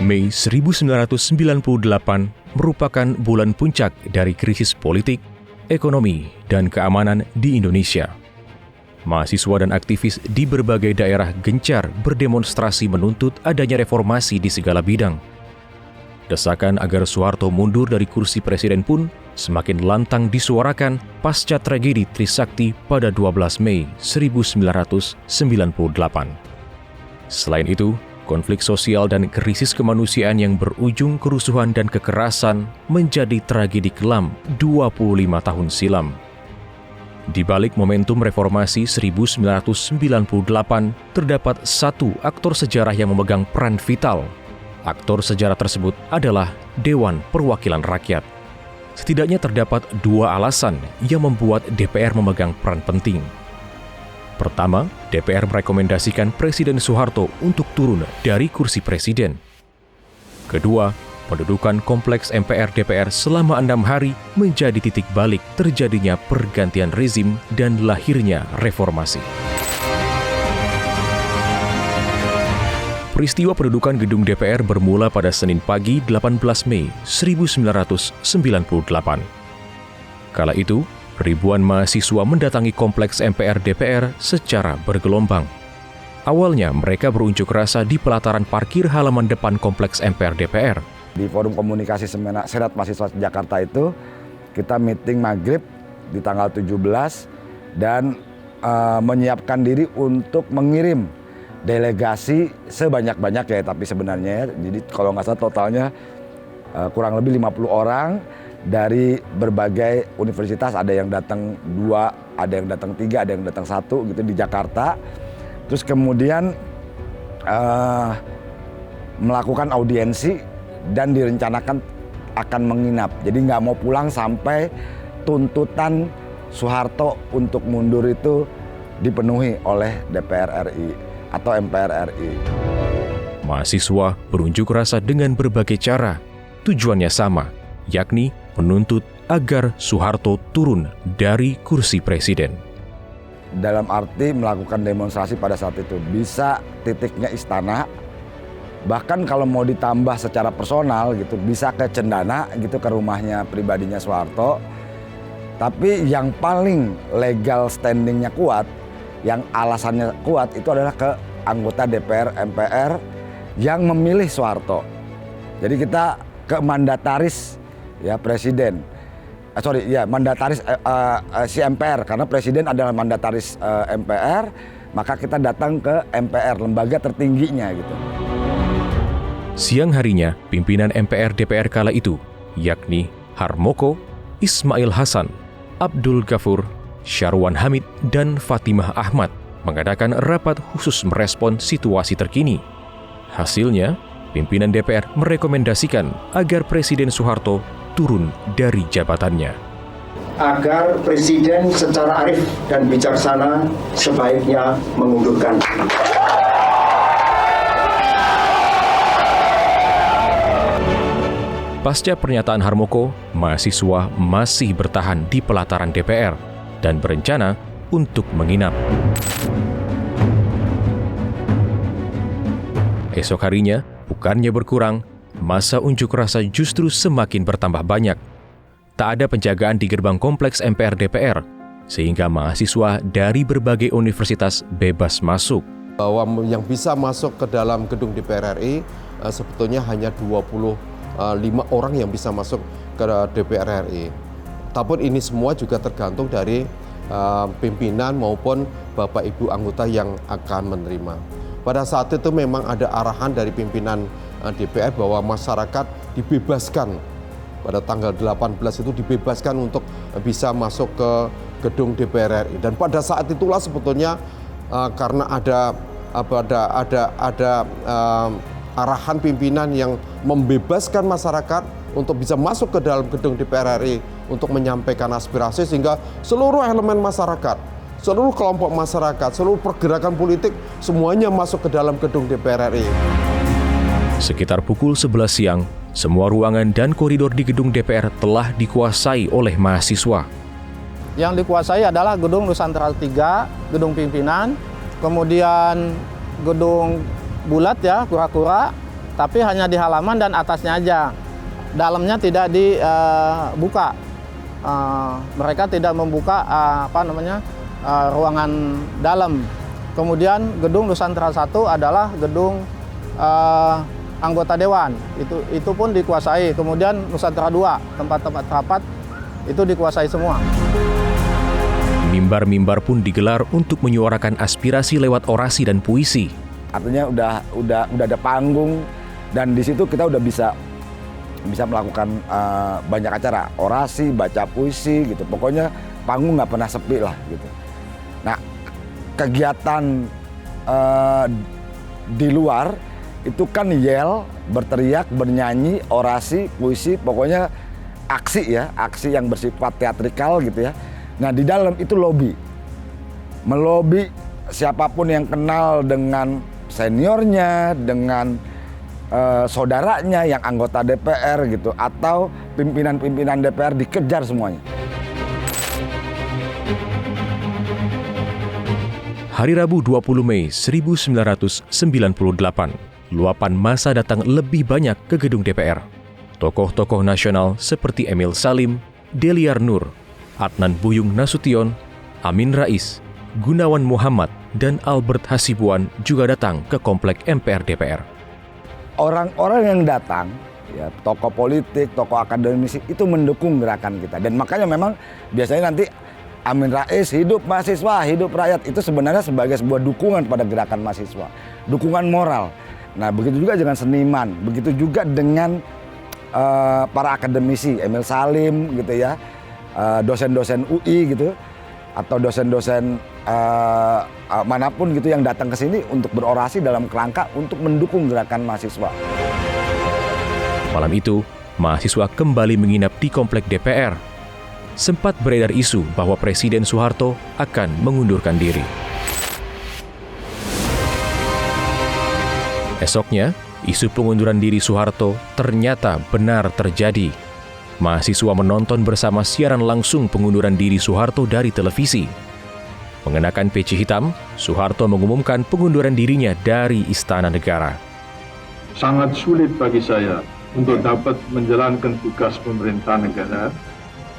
Mei 1998 merupakan bulan puncak dari krisis politik, ekonomi, dan keamanan di Indonesia. Mahasiswa dan aktivis di berbagai daerah gencar berdemonstrasi menuntut adanya reformasi di segala bidang. Desakan agar Soeharto mundur dari kursi presiden pun semakin lantang disuarakan pasca tragedi Trisakti pada 12 Mei 1998. Selain itu, konflik sosial dan krisis kemanusiaan yang berujung kerusuhan dan kekerasan menjadi tragedi kelam 25 tahun silam. Di balik momentum reformasi 1998, terdapat satu aktor sejarah yang memegang peran vital. Aktor sejarah tersebut adalah Dewan Perwakilan Rakyat. Setidaknya terdapat dua alasan yang membuat DPR memegang peran penting. Pertama, DPR merekomendasikan Presiden Soeharto untuk turun dari kursi presiden. Kedua, pendudukan kompleks MPR-DPR selama 6 hari menjadi titik balik terjadinya pergantian rezim dan lahirnya reformasi. Peristiwa pendudukan gedung DPR bermula pada Senin pagi 18 Mei 1998. Kala itu, ribuan mahasiswa mendatangi kompleks MPR-DPR secara bergelombang. Awalnya mereka berunjuk rasa di pelataran parkir halaman depan kompleks MPR-DPR. Di Forum Komunikasi Senat Mahasiswa Jakarta itu, kita meeting maghrib di tanggal 17 dan menyiapkan diri untuk mengirim delegasi sebanyak-banyak ya, tapi sebenarnya jadi kalau nggak salah totalnya kurang lebih 50 orang dari berbagai universitas, ada yang datang 2, ada yang datang 3, ada yang datang 1 gitu di Jakarta. Terus kemudian melakukan audiensi dan direncanakan akan menginap. Jadi nggak mau pulang sampai tuntutan Soeharto untuk mundur itu dipenuhi oleh DPR RI atau MPR RI. Mahasiswa berunjuk rasa dengan berbagai cara. Tujuannya sama, yakni menuntut agar Soeharto turun dari kursi presiden. Dalam arti melakukan demonstrasi pada saat itu bisa titiknya istana, bahkan kalau mau ditambah secara personal gitu bisa ke Cendana gitu, ke rumahnya pribadinya Soeharto. Tapi yang paling legal standingnya kuat, yang alasannya kuat itu adalah ke anggota DPR MPR yang memilih Soeharto. Jadi kita ke mandataris ya presiden, mandataris si MPR, karena presiden adalah mandataris MPR, maka kita datang ke MPR, lembaga tertingginya gitu. Siang harinya, pimpinan MPR-DPR kala itu, yakni Harmoko, Ismail Hasan, Abdul Ghafur, Syarwan Hamid, dan Fatimah Ahmad mengadakan rapat khusus merespon situasi terkini. Hasilnya, pimpinan DPR merekomendasikan agar Presiden Soeharto turun dari jabatannya. Agar Presiden secara arif dan bijaksana sebaiknya mengundurkan diri. Pasca pernyataan Harmoko, mahasiswa masih bertahan di pelataran DPR dan berencana untuk menginap. Esok harinya, bukannya berkurang, masa unjuk rasa justru semakin bertambah banyak. Tak ada penjagaan di gerbang kompleks MPR-DPR, sehingga mahasiswa dari berbagai universitas bebas masuk. Bahwa yang bisa masuk ke dalam gedung DPR RI sebetulnya hanya 25 orang yang bisa masuk ke DPR RI. Tapi ini semua juga tergantung dari pimpinan maupun Bapak Ibu anggota yang akan menerima. Pada saat itu memang ada arahan dari pimpinan DPR bahwa masyarakat dibebaskan pada tanggal 18 itu dibebaskan untuk bisa masuk ke gedung DPR RI. Dan pada saat itulah sebetulnya karena ada arahan pimpinan yang membebaskan masyarakat untuk bisa masuk ke dalam gedung DPR RI untuk menyampaikan aspirasi, sehingga seluruh elemen masyarakat, seluruh kelompok masyarakat, seluruh pergerakan politik semuanya masuk ke dalam gedung DPR RI. Sekitar pukul 11 siang, semua ruangan dan koridor di gedung DPR telah dikuasai oleh mahasiswa. Yang dikuasai adalah gedung Nusantara 3, gedung pimpinan, kemudian gedung bulat ya, kura-kura, tapi hanya di halaman dan atasnya aja. Dalamnya tidak dibuka. Mereka tidak membuka ruangan dalam. Kemudian gedung Nusantara 1 adalah gedung anggota dewan. Itu pun dikuasai. Kemudian Nusantara 2, tempat-tempat rapat itu dikuasai semua. Mimbar-mimbar pun digelar untuk menyuarakan aspirasi lewat orasi dan puisi. Artinya udah ada panggung, dan di situ kita udah bisa melakukan banyak acara, orasi, baca puisi gitu. Pokoknya panggung nggak pernah sepi lah gitu. Nah, kegiatan di luar itu kan yel, berteriak, bernyanyi, orasi, puisi, pokoknya aksi yang bersifat teatrikal gitu ya. Nah, di dalam itu melobi siapapun yang kenal dengan seniornya, dengan saudaranya yang anggota DPR gitu, atau pimpinan-pimpinan DPR dikejar semuanya. Hari Rabu 20 Mei 1998, luapan massa datang lebih banyak ke gedung DPR. Tokoh-tokoh nasional seperti Emil Salim, Deliar Nur, Adnan Buyung Nasution, Amin Rais, Gunawan Muhammad, dan Albert Hasibuan juga datang ke komplek MPR DPR. Orang-orang yang datang, ya, tokoh politik, tokoh akademisi itu mendukung gerakan kita. Dan makanya memang biasanya nanti Amin Rais, hidup mahasiswa, hidup rakyat, itu sebenarnya sebagai sebuah dukungan pada gerakan mahasiswa. Dukungan moral. Nah, begitu juga dengan seniman, begitu juga dengan para akademisi, Emil Salim gitu ya, dosen-dosen UI gitu, atau dosen-dosen manapun gitu yang datang ke sini untuk berorasi dalam kerangka untuk mendukung gerakan mahasiswa. Malam itu, mahasiswa kembali menginap di komplek DPR. Sempat beredar isu bahwa Presiden Soeharto akan mengundurkan diri. Esoknya, isu pengunduran diri Soeharto ternyata benar terjadi. Mahasiswa menonton bersama siaran langsung pengunduran diri Soeharto dari televisi. Mengenakan peci hitam, Soeharto mengumumkan pengunduran dirinya dari Istana Negara. Sangat sulit bagi saya untuk dapat menjalankan tugas pemerintah negara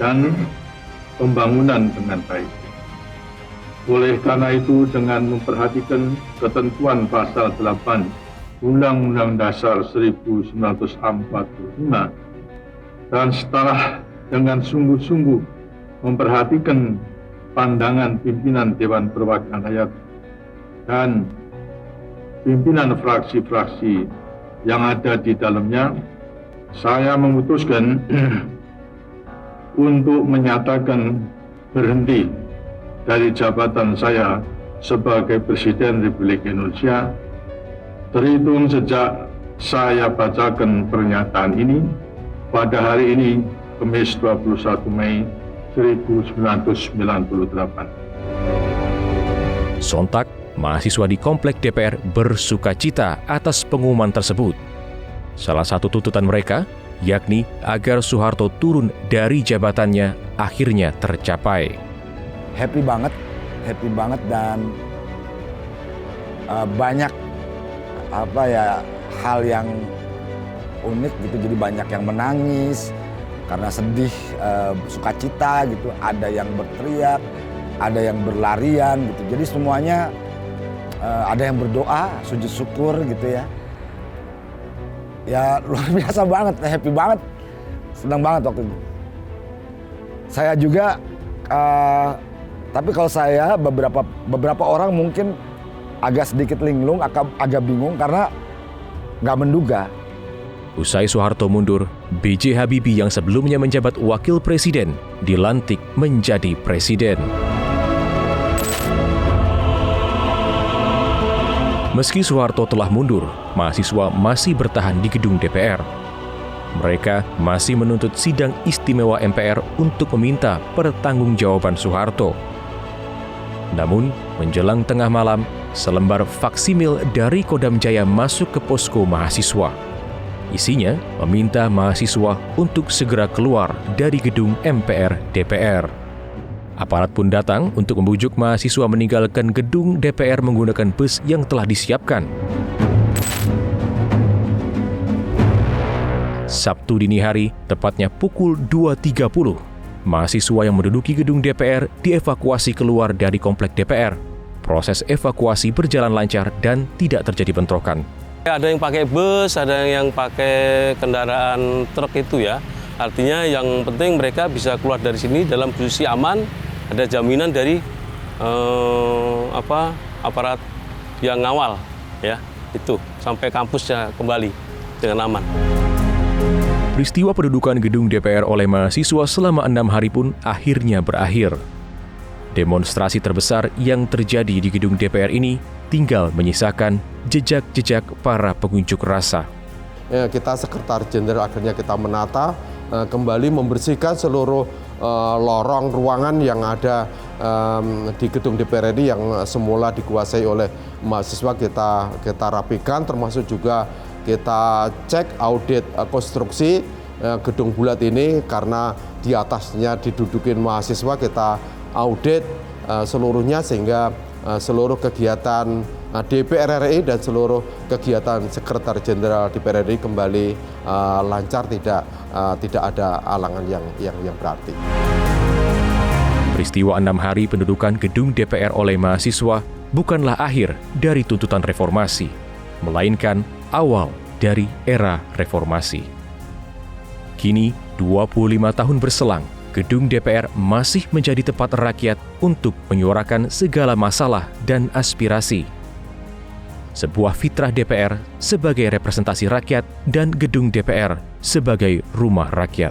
dan pembangunan dengan baik. Oleh karena itu, dengan memperhatikan ketentuan pasal 8 Undang-Undang Dasar 1945 dan setelah dengan sungguh-sungguh memperhatikan pandangan pimpinan Dewan Perwakilan Rakyat dan pimpinan fraksi-fraksi yang ada di dalamnya, saya memutuskan untuk menyatakan berhenti dari jabatan saya sebagai Presiden Republik Indonesia terhitung sejak saya bacakan pernyataan ini pada hari ini, Kamis 21 Mei 1998. Sontak, mahasiswa di komplek DPR bersukacita atas pengumuman tersebut. Salah satu tuntutan mereka, yakni agar Soeharto turun dari jabatannya, akhirnya tercapai. Happy banget dan banyak hal yang unik gitu. Jadi banyak yang menangis karena sedih, sukacita gitu. Ada yang berteriak, ada yang berlarian gitu. Jadi semuanya ada yang berdoa, sujud syukur gitu ya. Ya luar biasa banget, happy banget, senang banget waktu itu. Saya juga, tapi kalau saya beberapa orang mungkin agak sedikit linglung, agak bingung karena nggak menduga. Usai Soeharto mundur, B.J. Habibie yang sebelumnya menjabat wakil presiden dilantik menjadi presiden. Meski Soeharto telah mundur, mahasiswa masih bertahan di gedung DPR. Mereka masih menuntut sidang istimewa MPR untuk meminta pertanggungjawaban Soeharto. Namun, menjelang tengah malam, selembar faksimil dari Kodam Jaya masuk ke posko mahasiswa. Isinya meminta mahasiswa untuk segera keluar dari gedung MPR DPR. Aparat pun datang untuk membujuk mahasiswa meninggalkan gedung DPR menggunakan bus yang telah disiapkan. Sabtu dini hari, tepatnya pukul 2.30, mahasiswa yang menduduki gedung DPR dievakuasi keluar dari komplek DPR. Proses evakuasi berjalan lancar dan tidak terjadi bentrokan. Ada yang pakai bus, ada yang pakai kendaraan truk itu ya. Artinya yang penting mereka bisa keluar dari sini dalam posisi aman, ada jaminan dari aparat yang ngawal ya, itu sampai kampusnya kembali dengan aman. Peristiwa pendudukan gedung DPR oleh mahasiswa selama 6 hari pun akhirnya berakhir. Demonstrasi terbesar yang terjadi di gedung DPR ini tinggal menyisakan jejak-jejak para pengunjuk rasa. Kita Sekretaris Jenderal akhirnya kita menata, kembali membersihkan seluruh lorong ruangan yang ada di gedung DPR ini yang semula dikuasai oleh mahasiswa. Kita rapikan, termasuk juga kita cek audit konstruksi gedung bulat ini karena di atasnya didudukin mahasiswa. Kita audit seluruhnya sehingga seluruh kegiatan DPR RI dan seluruh kegiatan Sekretaris Jenderal DPR RI kembali lancar, tidak ada halangan yang berarti. Peristiwa 6 hari pendudukan gedung DPR oleh mahasiswa bukanlah akhir dari tuntutan reformasi, melainkan awal dari era reformasi. Kini, 25 tahun berselang, gedung DPR masih menjadi tempat rakyat untuk menyuarakan segala masalah dan aspirasi. Sebuah fitrah DPR sebagai representasi rakyat dan gedung DPR sebagai rumah rakyat.